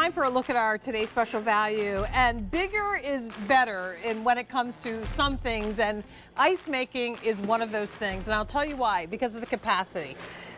time for a look at our today's special value, and bigger is better when it comes to some things, and ice making is one of those things, and I'll tell you why, because of the capacity.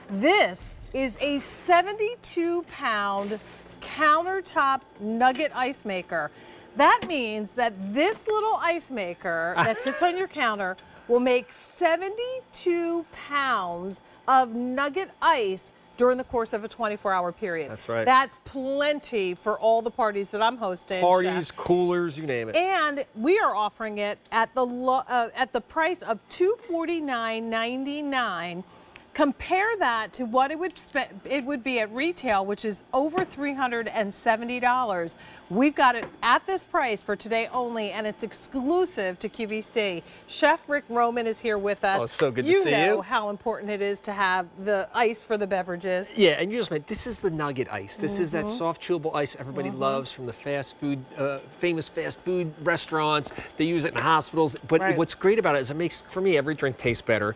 This is a 72-pound Countertop Nugget ice maker. That means that this little ice maker that sits on your counter will make 72 pounds of nugget ice during the course of a 24-hour period. That's right. That's plenty for all the parties that I'm hosting. Parties, coolers, you name it. And we are offering it at the price of $249.99. Compare that to what it would be at retail, which is over $370. We've got it at this price for today only, and it's exclusive to QVC. Chef Rick Roman is here with us. Oh, it's so good to see you. You know how important it is to have the ice for the beverages. Yeah, and you just meant this is the nugget ice. This is that soft, chewable ice everybody loves from the fast food, famous fast food restaurants. They use it in hospitals. But what's great about it is it makes, for me, every drink taste better.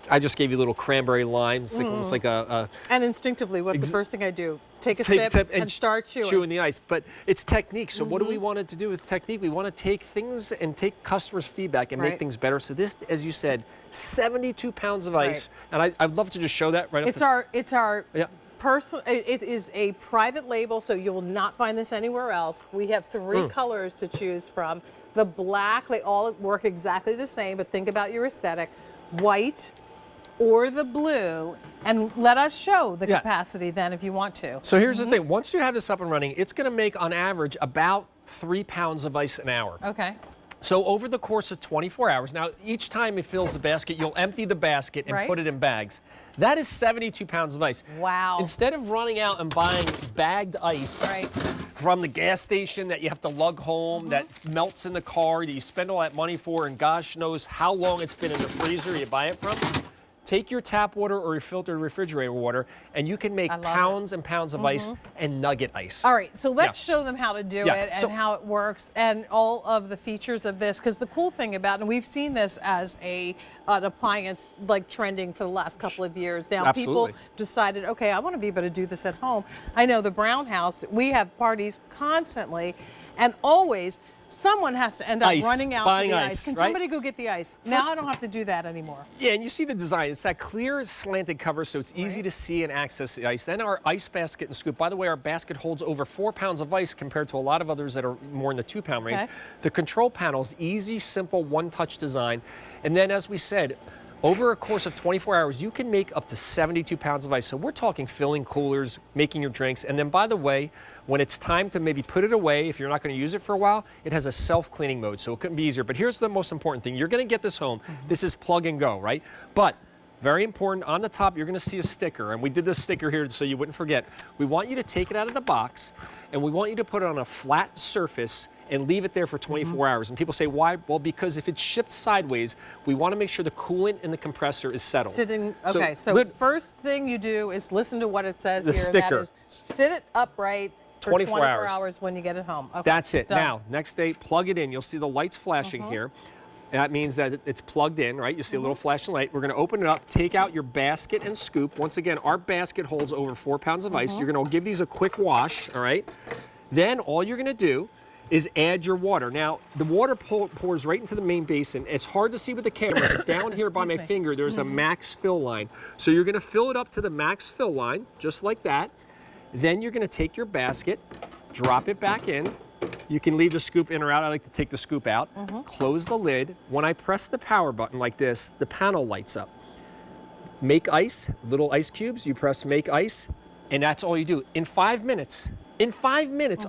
I just gave you a little cranberry lime. It's like almost like a... And instinctively, what's the first thing I do? Take a sip and start chewing. Chewing the ice. But it's technique. So what do we want to do with technique? We want to take things and take customers' feedback and make things better. So this, as you said, 72 pounds of ice. And I'd love to just show that right It's our personal, it is a private label, so you will not find this anywhere else. We have 3 colors to choose from. The black, they all work exactly the same, but think about your aesthetic. White, or the blue, and let us show the capacity then if you want to. So here's the thing, once you have this up and running, it's gonna make on average about 3 pounds of ice an hour. Okay. So over the course of 24 hours, now each time it fills the basket, you'll empty the basket and put it in bags. That is 72 pounds of ice. Wow. Instead of running out and buying bagged ice from the gas station that you have to lug home, that melts in the car, that you spend all that money for, and gosh knows how long it's been in the freezer you buy it from, take your tap water or your filtered refrigerator water, and you can make pounds and pounds of ice and nugget ice. All right, so let's show them how to do it and how it works and all of the features of this, because the cool thing about it, and we've seen this as an appliance like trending for the last couple of years. Now people decided, okay, I want to be able to do this at home. I know the Brown House, we have parties constantly, and always someone has to end up running out for the ice. Can somebody go get the ice? Now I don't have to do that anymore. Yeah, and you see the design. It's that clear slanted cover, so it's easy to see and access the ice. Then our ice basket and scoop. By the way, our basket holds over 4 pounds of ice compared to a lot of others that are more in the 2-pound range. The control panel is easy, simple, one-touch design. And then, as we said, over a course of 24 hours, you can make up to 72 pounds of ice. So we're talking filling coolers, making your drinks. And then, by the way, when it's time to maybe put it away, if you're not going to use it for a while, it has a self-cleaning mode, so it couldn't be easier. But here's the most important thing. You're going to get this home. This is plug and go, right? But very important, on the top, you're going to see a sticker. And we did this sticker here so you wouldn't forget. We want you to take it out of the box, and we want you to put it on a flat surface and leave it there for 24 hours. And people say, why? Well, because if it's shipped sideways, we want to make sure the coolant in the compressor is settled. Okay, so first thing you do is listen to what it says here. The sticker. That is, sit it upright for 24 hours when you get it home. Okay, that's it. Done. Now, next day, plug it in. You'll see the lights flashing here. That means that it's plugged in, right? You see a little flashing light. We're going to open it up, take out your basket and scoop. Once again, our basket holds over 4 pounds of ice. You're going to give these a quick wash, all right? Then all you're going to do is add your water. Now, the water pours right into the main basin. It's hard to see with the camera, but down here by my finger, there's a max fill line. So you're gonna fill it up to the max fill line, just like that. Then you're gonna take your basket, drop it back in. You can leave the scoop in or out. I like to take the scoop out. Close the lid. When I press the power button like this, the panel lights up. Make ice, little ice cubes, you press make ice, and that's all you do. In 5 minutes,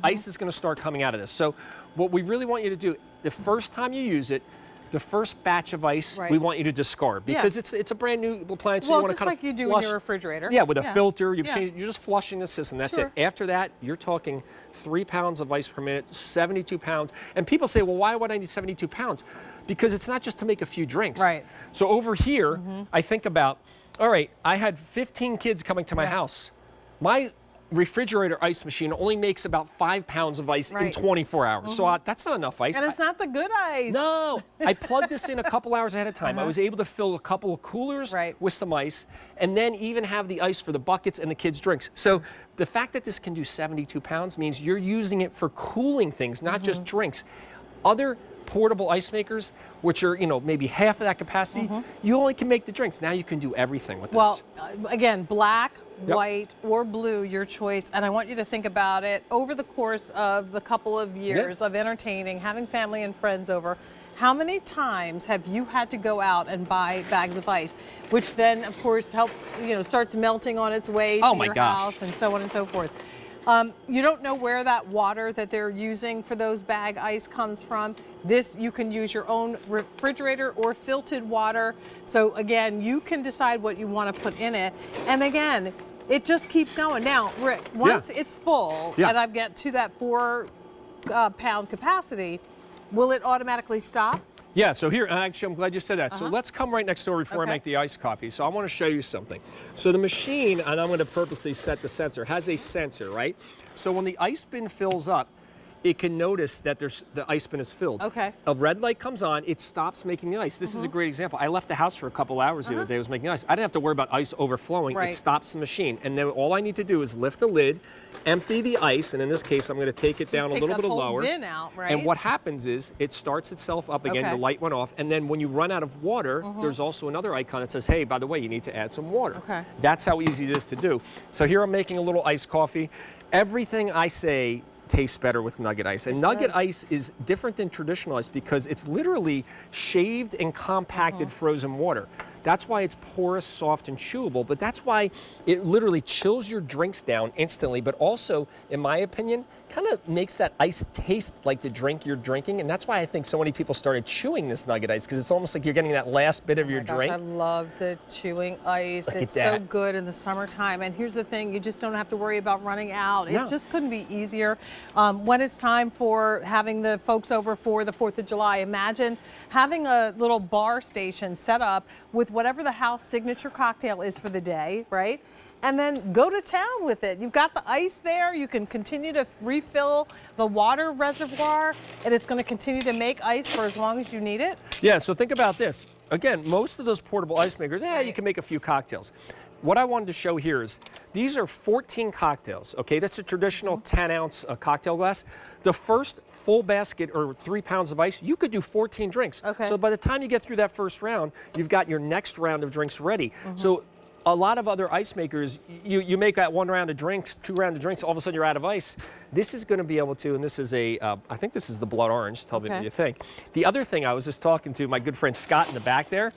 ice is going to start coming out of this. So what we really want you to do, the first time you use it, the first batch of ice, we want you to discard because it's a brand new appliance. So you want to kind of you do in your refrigerator. Yeah, with a filter, you're just flushing the system. That's it. After that, you're talking 3 pounds of ice per minute, 72 pounds. And people say, well, why would I need 72 pounds? Because it's not just to make a few drinks. Right. So over here, I think about, all right, I had 15 kids coming to my house. My refrigerator ice machine only makes about 5 pounds of ice in 24 hours. So that's not enough ice. And it's not the good ice. No, I plugged this in a couple hours ahead of time. I was able to fill a couple of coolers with some ice, and then even have the ice for the buckets and the kids' drinks. So the fact that this can do 72 pounds means you're using it for cooling things, not just drinks. Other portable ice makers, which are, maybe half of that capacity, you only can make the drinks. Now you can do everything with this. Well, again, black, white, or blue, your choice. And I want you to think about it over the course of the couple of years of entertaining, having family and friends over. How many times have you had to go out and buy bags of ice, which then, of course, helps, starts melting on its way to your house and so on and so forth. You don't know where that water that they're using for those bag ice comes from. This, you can use your own refrigerator or filtered water. So again, you can decide what you want to put in it. And again, it just keeps going. Now, Rick, once it's full and I get to that 4 pound capacity, will it automatically stop? Yeah, so here, actually, I'm glad you said that. So let's come right next door before I make the iced coffee. So I want to show you something. So the machine, and I'm going to purposely set the sensor, has a sensor, right? So when the ice bin fills up, it can notice that the ice bin is filled. Okay. A red light comes on, it stops making the ice. This is a great example. I left the house for a couple hours the other day. I was making ice. I didn't have to worry about ice overflowing. It stops the machine. And then all I need to do is lift the lid, empty the ice, and in this case, I'm going to take it down a little bit lower. Bin out, right? And what happens is it starts itself up again. The light went off. And then when you run out of water, there's also another icon that says, hey, by the way, you need to add some water. That's how easy it is to do. So here I'm making a little iced coffee. Everything I say tastes better with nugget ice. And nugget ice is different than traditional ice because it's literally shaved and compacted frozen water. That's why it's porous, soft, and chewable, but that's why it literally chills your drinks down instantly, but also, in my opinion, kind of makes that ice taste like the drink you're drinking, and that's why I think so many people started chewing this nugget ice, because it's almost like you're getting that last bit of your drink. I love the chewing ice. It's so good in the summertime, and here's the thing, you just don't have to worry about running out. It just couldn't be easier. When it's time for having the folks over for the 4th of July, imagine having a little bar station set up with whatever the house signature cocktail is for the day, right? And then go to town with it. You've got the ice there. You can continue to refill the water reservoir, and it's going to continue to make ice for as long as you need it. Yeah, so think about this. Again, most of those portable ice makers, you can make a few cocktails. What I wanted to show here is these are 14 cocktails, okay? That's a traditional 10-ounce cocktail glass. The first full basket or 3 pounds of ice, you could do 14 drinks. So by the time you get through that first round, you've got your next round of drinks ready. So a lot of other ice makers, you make that 1 round of drinks, 2 rounds of drinks, all of a sudden you're out of ice. This is going to be able to, and this is I think this is the blood orange. Tell me what you think. The other thing, I was just talking to my good friend Scott in the back there.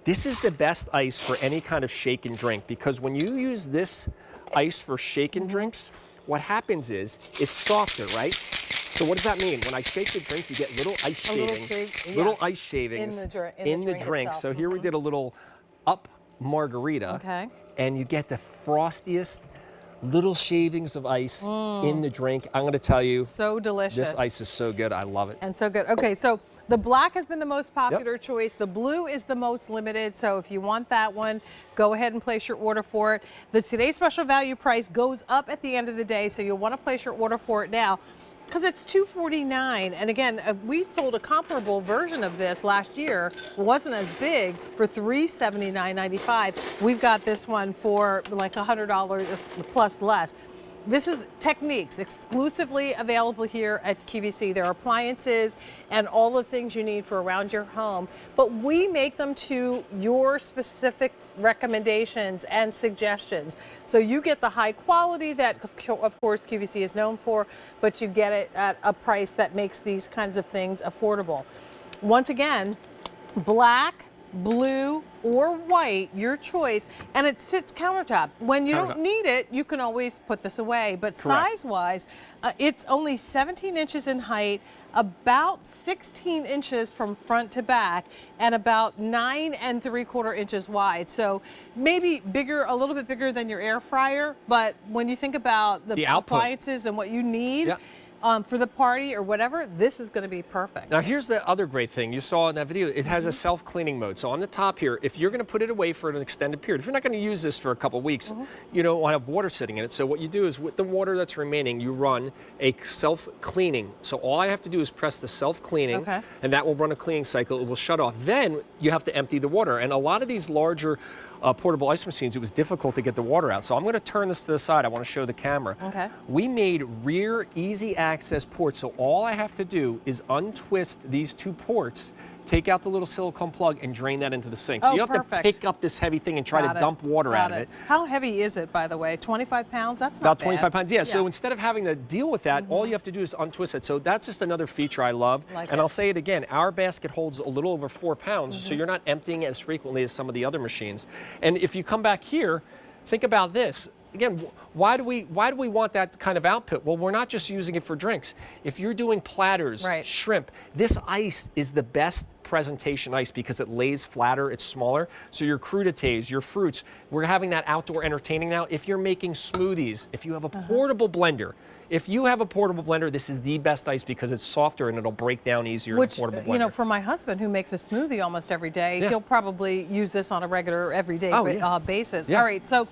This is the best ice for any kind of shaken drink, because when you use this ice for shaken drinks, what happens is it's softer, right? So what does that mean? When I shake the drink, you get little ice shavings, little ice shavings in the drink. So here we did a little up margarita, and you get the frostiest little shavings of ice in the drink. I'm going to tell you, so delicious. This ice is so good. I love it. And so good. Okay, so the black has been the most popular choice. The blue is the most limited. So if you want that one, go ahead and place your order for it. The today's special value price goes up at the end of the day, so you'll want to place your order for it now, because it's $249. And again, we sold a comparable version of this last year. It wasn't as big, for $379.95. We've got this one for like $100 plus less. This is Techniques, exclusively available here at QVC. There are appliances and all the things you need for around your home, but we make them to your specific recommendations and suggestions. So you get the high quality that, of course, QVC is known for, but you get it at a price that makes these kinds of things affordable. Once again, black, blue, or white, your choice, and it sits countertop. When you don't need it, you can always put this away, but size-wise, it's only 17 inches in height, about 16 inches from front to back, and about 9 3/4 inches wide. So maybe bigger, a little bit bigger than your air fryer, but when you think about the appliances and what you need, for the party or whatever, this is going to be perfect. Now here's the other great thing you saw in that video. It has a self-cleaning mode. So on the top here, if you're going to put it away for an extended period, if you're not going to use this for a couple weeks, you don't want to have water sitting in it. So what you do is with the water that's remaining, you run a self-cleaning. So all I have to do is press the self-cleaning, and that will run a cleaning cycle. It will shut off. Then you have to empty the water. And a lot of these larger portable ice machines, it was difficult to get the water out. So I'm going to turn this to the side. I want to show the camera. Okay. We made rear easy access ports. So all I have to do is untwist these two ports, take out the little silicone plug, and drain that into the sink. So you have to pick up this heavy thing and try to dump water out of it. How heavy is it, by the way? 25 pounds? That's not about bad. 25 pounds. Yeah. So instead of having to deal with that, all you have to do is untwist it. So that's just another feature I love. And I'll say it again, our basket holds a little over 4 pounds, so you're not emptying it as frequently as some of the other machines. And if you come back here, think about this. Again, why do we want that kind of output? Well, we're not just using it for drinks. If you're doing platters, shrimp, this ice is the best presentation ice because it lays flatter, it's smaller. So your crudités, your fruits, we're having that outdoor entertaining now. If you're making smoothies, if you have a portable blender, this is the best ice because it's softer and it'll break down easier in a portable blender. You know, for my husband who makes a smoothie almost every day, he'll probably use this on a regular, everyday basis. All right, so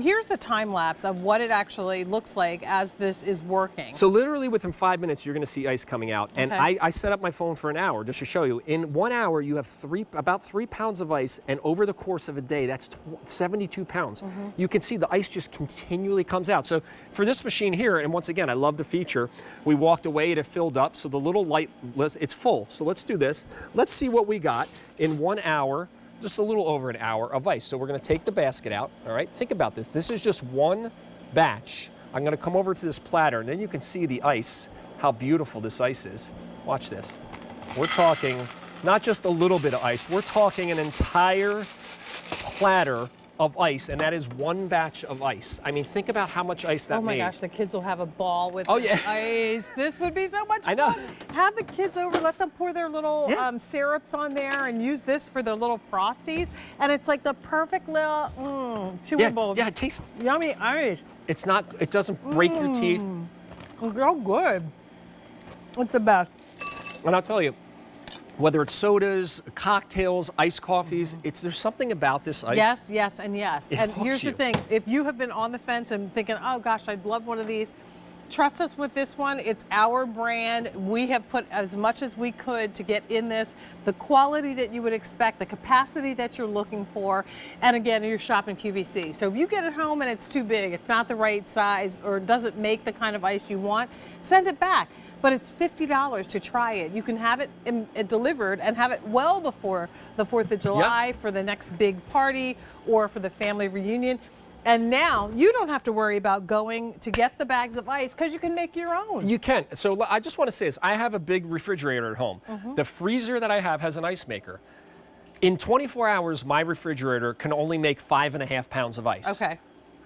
here's the time lapse of what it actually looks like as this is working. So literally within 5 minutes, you're going to see ice coming out. And I set up my phone for an hour just to show you. In 1 hour, you have about 3 pounds of ice. And over the course of a day, that's 72 pounds. You can see the ice just continually comes out. So for this machine here, and once again, I love the feature, we walked away, it filled up. So the little light, it's full. So let's do this. Let's see what we got in 1 hour. Just a little over an hour of ice. So we're going to take the basket out. All right, think about this. This is just one batch. I'm going to come over to this platter, and then you can see the ice, how beautiful this ice is. Watch this. We're talking not just a little bit of ice. We're talking an entire platter of ice, and that is one batch of ice. I mean, think about how much ice that made. Oh my gosh, the kids will have a ball with this ice. This would be so much fun. I know. Have the kids over, let them pour their little syrups on there and use this for their little Frosties. And it's like the perfect little chewable. Yeah, it tastes yummy ice. It's not, it doesn't break your teeth. It's so good. It's the best. And I'll tell you, whether it's sodas, cocktails, iced coffees, there's something about this ice. Yes, yes, and yes. It And hooks here's you. the thing. If you have been on the fence and thinking, oh gosh, I'd love one of these, trust us with this one. It's our brand. We have put as much as we could to get in this, the quality that you would expect, the capacity that you're looking for. And again, you're shopping QVC. So if you get it home and it's too big, it's not the right size, or doesn't make the kind of ice you want, send it back. But it's $50 to try it. You can have it delivered and have it well before the 4th of July for the next big party or for the family reunion. And now you don't have to worry about going to get the bags of ice because you can make your own. You can. So I just want to say this. I have a big refrigerator at home. The freezer that I have has an ice maker. In 24 hours, my refrigerator can only make 5.5 pounds of ice. Okay.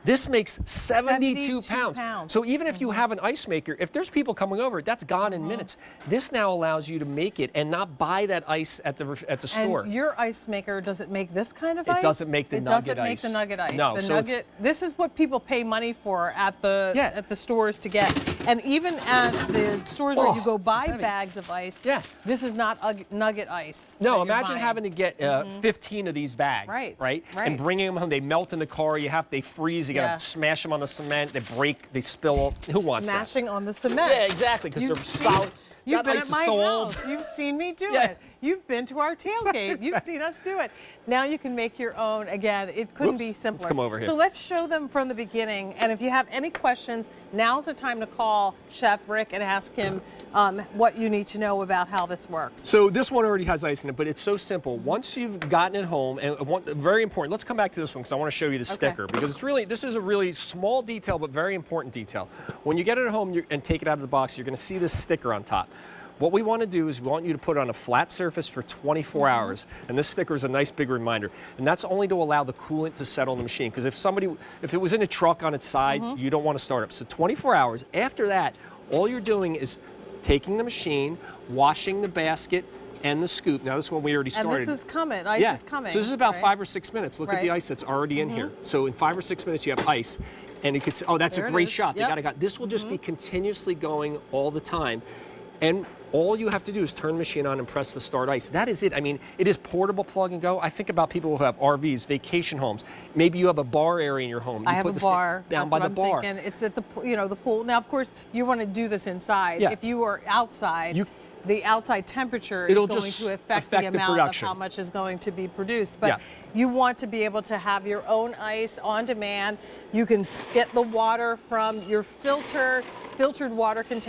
This makes 72 pounds. So even if you have an ice maker, if there's people coming over, that's gone in minutes. This now allows you to make it and not buy that ice at the store. And your ice maker, does it make this kind of ice? It doesn't make the nugget ice. It doesn't make the nugget ice. No, the nugget, this is what people pay money for at the stores to get. And even at the stores where you go buy bags of ice, this is not nugget ice. No, imagine having to get 15 of these bags, right? And bringing them home. They melt in the car. They freeze. You got to smash them on the cement. They break. They spill. Who wants that? Smashing on the cement. Yeah, exactly, because they're solid. You've been at my house. Old. You've seen me do it. You've been to our tailgate. You've seen us do it. Now you can make your own. Again, it couldn't be simpler. Let's come over here. So let's show them from the beginning. And if you have any questions, now's the time to call Chef Rick and ask him what you need to know about how this works. So this one already has ice in it, but it's so simple. Once you've gotten it home, and very important, let's come back to this one because I want to show you the sticker, because this is a really small detail, but very important detail. When you get it at home and take it out of the box, you're going to see this sticker on top. What we want to do is we want you to put it on a flat surface for 24 hours, and this sticker is a nice big reminder. And that's only to allow the coolant to settle in the machine, because if it was in a truck on its side, you don't want to start up. So 24 hours. After that, all you're doing is taking the machine, washing the basket and the scoop. Now this one we already started. And this is coming. Ice is coming. So this is about 5 or 6 minutes. Look at the ice that's already in here. So in 5 or 6 minutes you have ice. And you could see, oh, that's There a it great is. shot. They Yep. got it. This will just be continuously going all the time. And all you have to do is turn the machine on and press the start ice. That is it. I mean, it is portable plug and go. I think about people who have RVs, vacation homes. Maybe you have a bar area in your home. You I have put a the stick bar. down That's by what the I'm bar. thinking. It's at the the pool. Now, of course, you want to do this inside. Yeah. If you are outside, the outside temperature It'll is going just to affect the affect the amount of production. how much is going to be produced. But Yeah. you want to be able to have your own ice on demand. You can get the water from your filtered water container.